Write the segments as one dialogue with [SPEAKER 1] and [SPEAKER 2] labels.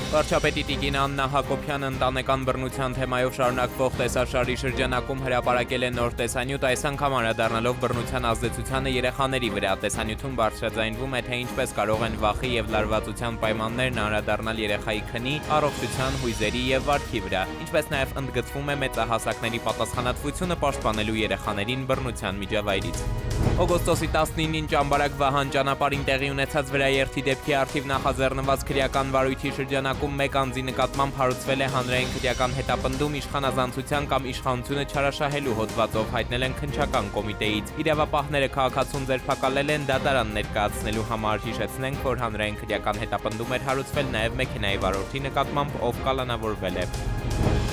[SPEAKER 1] Վարչապետի տիկին Աննա Հակոբյանը ընտանեկան բռնության թեմայով շարունակվող տեսաշարի շրջանակում հրապարակել է նոր տեսանյութ, այս անգամ անդրադառնալով բռնության ազդեցությանը երեխաների վրա։ Տեսանյութում բարձրաձայնվում է, թե ինչպես կարող են վախի եւ լարվածության պայմաններն անդրադառնալ երեխայի քնի, առողջության, հույզերի եւ վարքի վրա, ինչպես նաեւ ընդգծվում է մեծահասակների պատասխանատվությունը պաշտպանելու երեխաներին բռնության միջավայրից։ Օգոստոսի 19-ին Ճամբարակ Վահան ճանապարհին տեղի ունեցած վրաերթի դեպքի առթիվ նախաձեռնված քրեական վարույթի շրջանակում մեկ անձի նկատմամբ հարուցվել է հանրային քրեական հետապնդում իշխանազանցության կամ իշխանությունը չարաշահելու հոդվածով, հայտնել են քննչական կոմիտեից։ Իրավապահները քաղաքացուն ձերբակալել են դատարան ներկայացնելու համար։ Հիշեցնենք, որ հանրային քրեական հետապնդում էր հարուցվել նաև մեքենայի վարորդի նկատմամբ, ով կալանավորվել է։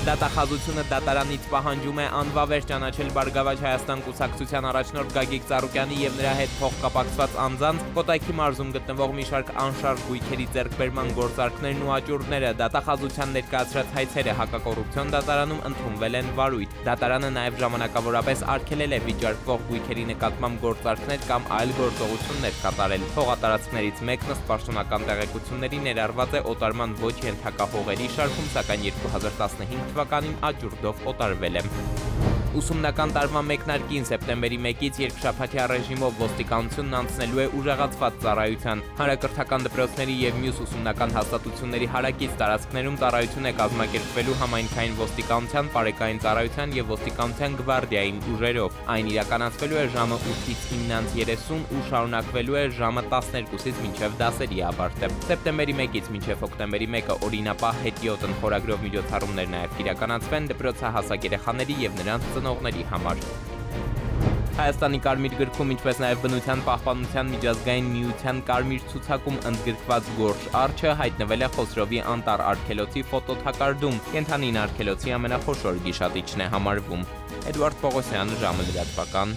[SPEAKER 1] Դատախազությունը դատարանից պահանջում է անվավեր ճանաչել Բարգավաճ Հայաստան կուսակցության առաջնորդ Գագիկ Ծառուկյանի եւ նրա հետ փոխկապակցված անձանց Կոտայքի մարզում գտնվող մի շարք անշարժ գույքերի ձեռքբերման գործարքներն ու աճուրդները։ Դատախազության ներկայացրած հայցերը հակակոռուպցիոն դատարանում ընդունվել են վարույթ։ Դատարանը նաեւ ժամանակավորապես արգելել է վիճարկվող գույքերի նկատմամբ գործարքներ կամ այլ գործողություններ կատարել։ Հողատարածքներից մեկն ըստ պաշտոնական տեղեկությունների ներառված է օտարման ոչ ենթակա հողերի շարքում, սակայն 2015 թվականին աճուրդով օտարվել է։ Ուսումնական տարվա մեկնարկին սեպտեմբերի 1-ից երկշաբաթյա ռեժիմով ոստիկանությունն անցնելու է ուժեղացված ծառայության։ Հանրակրթական դպրոցների եւ մյուս ուսումնական հաստատությունների հարակից տարածքներում ծառայություն է կազմակերպվելու համայնքային ոստիկանության, պարեկային ծառայության եւ ոստիկանության գվարդիայի ուժերով։ Այն իրականացվելու է ժամը 8-ից 9:30 ու շարունակվելու է ժամը 12-ից մինչև դասերի ավարտը։ Սեպտեմբերի 1-ից մինչև հոկտեմբերի 1-ը օրինապահ հետիոտ ընխորագրով միջոցառումներ նաեւ կիրականացվեն դպրոցահասակ երեխաների եւ նրանց ծնողների համար։ Հայաստանի Կարմիր գրքում, ինչպես նաև Բնության պահպանության միջազգային միության կարմիր ցուցակում ընդգրկված Գորշ արջը հայտնվել է Խոսրովի անտառ արգելոցի ֆոտոթակարդում։ Կենդանին արգելոցի ամենախոշոր գիշատիչն է համարվում։ Էդվարդ Պողոսյան, ժամը լրատվական։